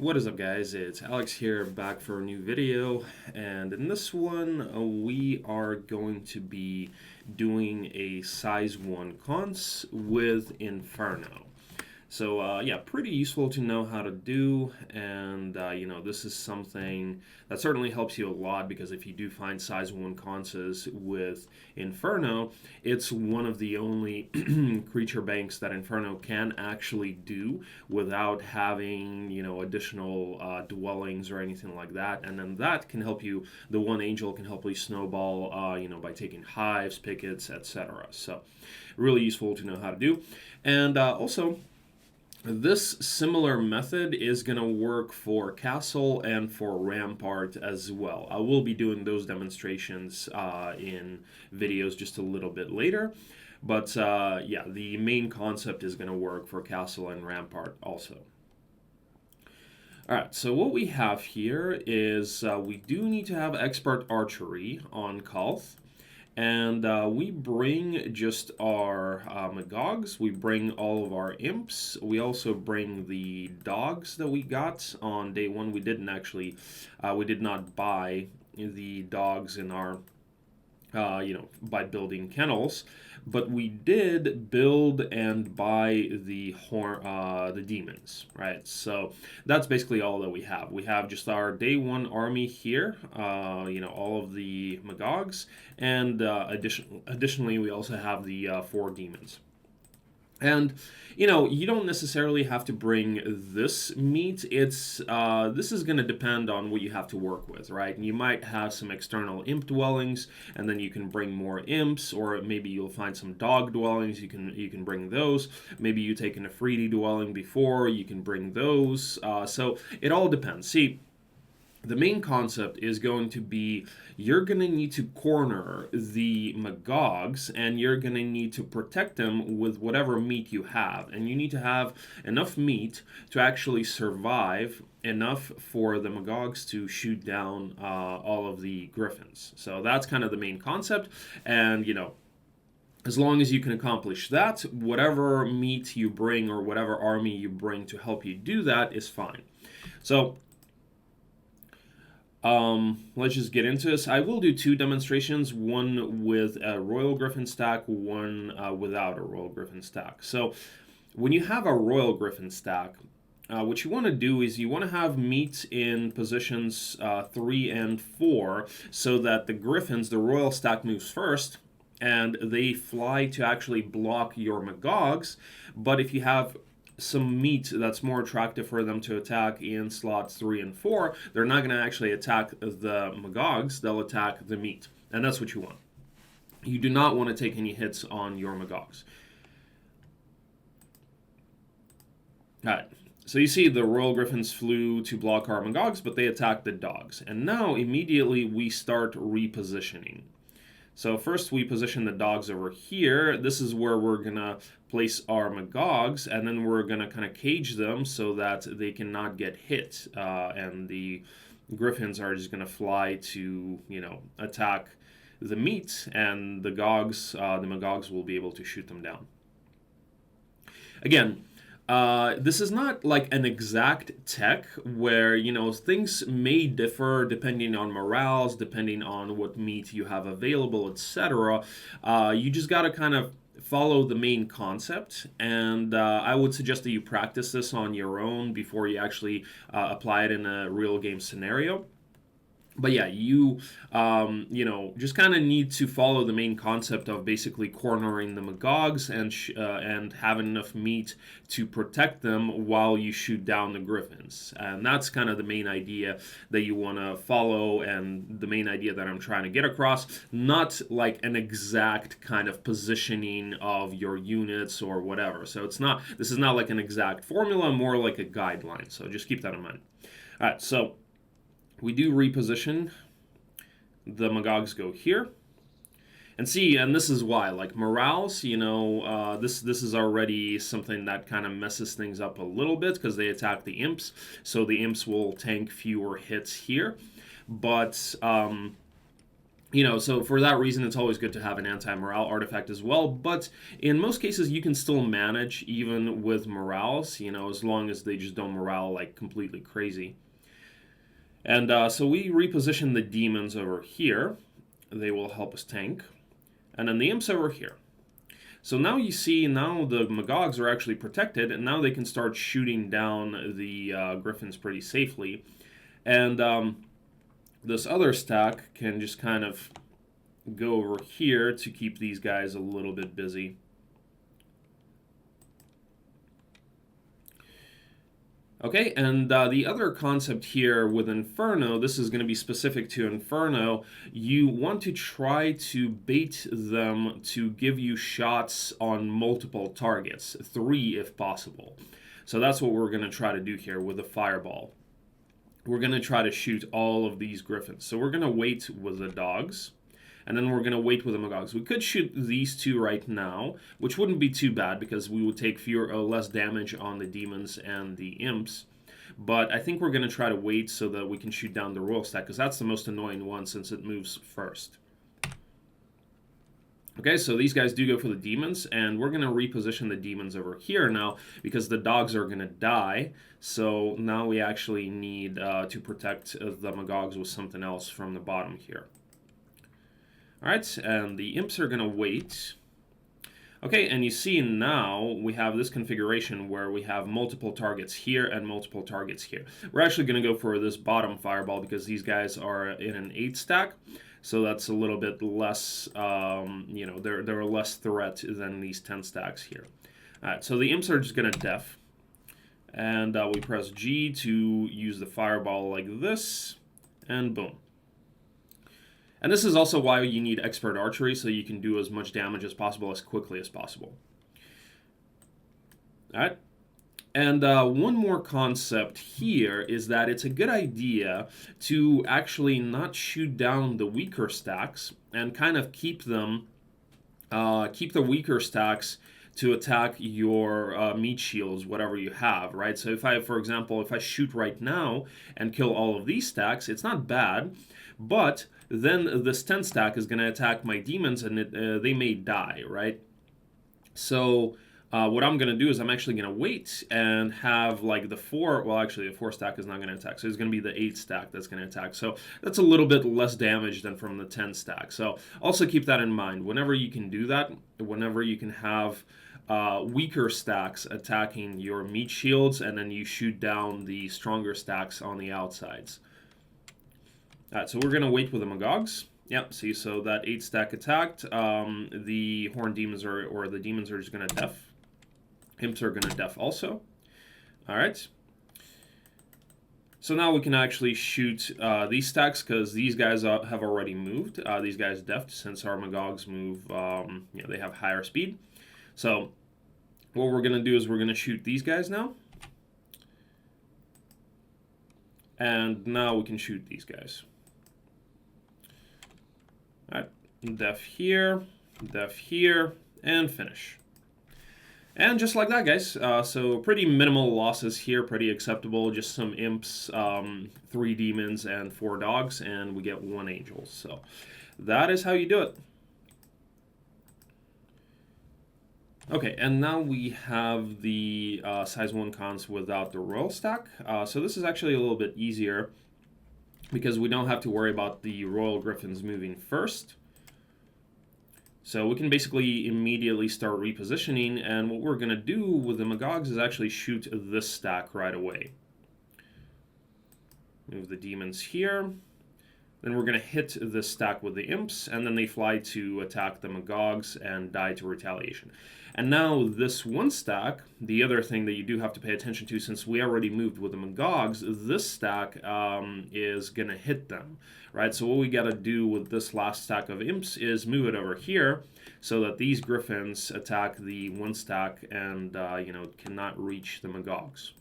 What is up, guys? It's Alex here, back for a new video, and in this one we are going to be doing a size 1 cons with Inferno. So yeah, pretty useful to know how to do, and this is something that certainly helps you a lot because if you do find size 1 conses with Inferno, it's one of the only creature banks that Inferno can actually do without having additional dwellings or anything like that, and then that can help you. The one angel can help you snowball, by taking hives, pickets, etc. So really useful to know how to do, and also. This similar method is going to work for castle and for rampart as well. I will be doing those demonstrations in videos just a little bit later. But yeah, the main concept is going to work for castle and rampart also. Alright, so what we have here is we do need to have expert archery on Kalth. And we bring just our Magogs, we bring all of our imps, we also bring the dogs that we got on day one. We didn't actually, we did not buy the dogs in our, by building kennels, but we did build and buy the demons, right? So that's basically all that we have. We have just our day one army here, all of the Magogs, and additionally we also have the 4 demons. And you don't necessarily have to bring this meat. This is going to depend on what you have to work with, right? And you might have some external imp dwellings, and then you can bring more imps, or maybe you'll find some dog dwellings. You can bring those. Maybe you take an Afridi dwelling before. You can bring those. So it all depends. See. The main concept is going to be you're going to need to corner the Magogs and you're going to need to protect them with whatever meat you have. And you need to have enough meat to actually survive enough for the Magogs to shoot down all of the griffins. So that's kind of the main concept. And, as long as you can accomplish that, whatever meat you bring or whatever army you bring to help you do that is fine. So let's just get into this. I will do 2 demonstrations, one with a Royal Griffin stack, one without a Royal Griffin stack. So when you have a Royal Griffin stack, what you want to do is you want to have meat in positions 3 and 4 so that the Griffins, the Royal stack moves first, and they fly to actually block your Magogs. But if you have some meat that's more attractive for them to attack in slots 3 and 4, they're not going to actually attack the Magogs, they'll attack the meat. And that's what you want. You do not want to take any hits on your Magogs. Alright, so you see the Royal Griffins flew to block our Magogs, but they attacked the dogs. And now immediately we start repositioning. So first we position the dogs over here. This is where we're going to place our Magogs, and then we're going to kind of cage them so that they cannot get hit. And the Griffins are just going to fly to, attack the meat, and the Magogs will be able to shoot them down. Again, this is not like an exact tech where, things may differ depending on morales, depending on what meat you have available, etc. You just got to kind of follow the main concept, and I would suggest that you practice this on your own before you actually apply it in a real game scenario. But yeah, you just kind of need to follow the main concept of basically cornering the Magogs and having enough meat to protect them while you shoot down the Griffins. And that's kind of the main idea that you want to follow, and the main idea that I'm trying to get across. Not like an exact kind of positioning of your units or whatever. So this is not like an exact formula, more like a guideline. So just keep that in mind. All right, so we do reposition. The Magogs go here. And see, and this is why, like morales, this is already something that kind of messes things up a little bit because they attack the imps. So the imps will tank fewer hits here. But You know, so for that reason, it's always good to have an anti-morale artifact as well. But in most cases, you can still manage even with morales, you know, as long as they just don't morale like completely crazy. And so we reposition the demons over here. They will help us tank. And then the imps over here. So now you see, now the Magogs are actually protected, and now they can start shooting down the griffins pretty safely. And this other stack can just kind of go over here to keep these guys a little bit busy. Okay, and the other concept here with Inferno, this is going to be specific to Inferno, you want to try to bait them to give you shots on multiple targets, 3 if possible. So that's what we're going to try to do here with the fireball. We're going to try to shoot all of these griffins. So we're going to wait with the dogs, and then we're going to wait with the Magogs. We could shoot these 2 right now, which wouldn't be too bad because we would take less damage on the demons and the imps. But I think we're going to try to wait so that we can shoot down the royal stack, because that's the most annoying one since it moves first. Okay, so these guys do go for the demons, and we're going to reposition the demons over here now because the dogs are going to die. So now we actually need to protect the Magogs with something else from the bottom here. All right, and the imps are going to wait. Okay, and you see now we have this configuration where we have multiple targets here and multiple targets here. We're actually going to go for this bottom fireball because these guys are in an 8 stack. So that's a little bit less, you know, they're a less threat than these 10 stacks here. All right, so the imps are just going to def. And we press G to use the fireball like this, and boom. And this is also why you need expert archery, so you can do as much damage as possible as quickly as possible. All right. And one more concept here is that it's a good idea to actually not shoot down the weaker stacks and kind of keep them, keep the weaker stacks to attack your meat shields, whatever you have, right? So if I, for example, if I shoot right now and kill all of these stacks, it's not bad, but then this 10 stack is going to attack my demons and they may die, right? So what I'm going to do is I'm actually going to wait and have like the 4, well actually the 4 stack is not going to attack, so it's going to be the 8 stack that's going to attack. So that's a little bit less damage than from the 10 stack. So also keep that in mind. Whenever you can do that, whenever you can have weaker stacks attacking your meat shields and then you shoot down the stronger stacks on the outsides. Alright, so we're going to wait with the Magogs. Yep, see, so that 8 stack attacked. The horned demons are, or the demons are just going to def. Imps are going to def also. Alright. So now we can actually shoot these stacks because these guys have already moved. These guys defed since our Magogs move, you know, they have higher speed. So what we're going to do is we're going to shoot these guys now. And now we can shoot these guys. All right, def here, and finish. And just like that, guys. So pretty minimal losses here, pretty acceptable. Just some imps, 3 demons, and 4 dogs, and we get 1 angel. So that is how you do it. Okay, and now we have the size 1 cons without the royal stack. So this is actually a little bit easier because we don't have to worry about the royal griffins moving first. So we can basically immediately start repositioning, and what we're going to do with the Magogs is actually shoot this stack right away. Move the demons here. Then we're going to hit this stack with the imps, and then they fly to attack the Magogs and die to retaliation. And now this 1 stack, the other thing that you do have to pay attention to, since we already moved with the Magogs, this stack is going to hit them, right? So what we got to do with this last stack of imps is move it over here so that these griffins attack the 1 stack and, you know, cannot reach the Magogs.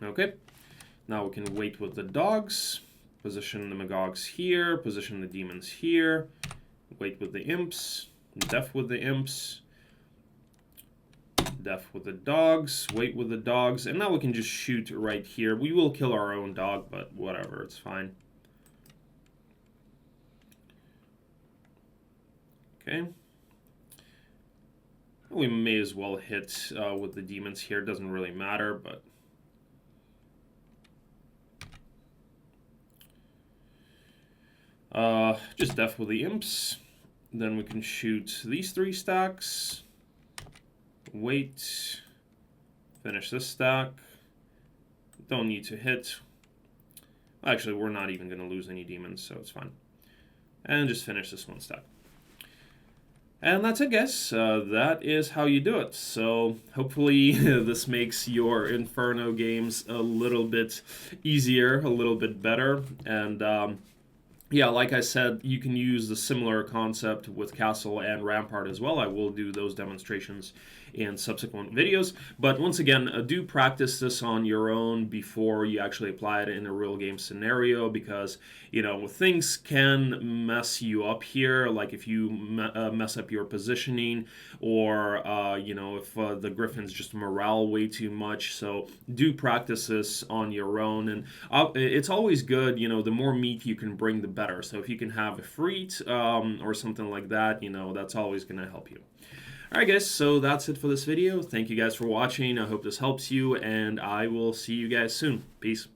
Okay, now we can wait with the dogs, position the Magogs here, position the demons here, wait with the imps, def with the imps, def with the dogs, wait with the dogs, and now we can just shoot right here. We will kill our own dog, but whatever, it's fine. Okay. We may as well hit with the demons here. It doesn't really matter, but... just death with the imps. Then we can shoot these 3 stacks. Wait. Finish this stack. Don't need to hit. Actually, we're not even going to lose any demons, so it's fine. And just finish this 1 stack. And that's it, guys. That is how you do it. So hopefully this makes your Inferno games a little bit easier, a little bit better. And yeah, like I said, you can use the similar concept with Castle and Rampart as well. I will do those demonstrations in subsequent videos. But once again, do practice this on your own before you actually apply it in a real game scenario, because, you know, things can mess you up here, like if you mess up your positioning, or, you know, if the griffins just morale way too much. So do practice this on your own. And it's always good, you know, the more meat you can bring, the better. So if you can have a freet or something like that, you know, that's always going to help you. Alright guys, so that's it for this video. Thank you guys for watching. I hope this helps you, and I will see you guys soon. Peace.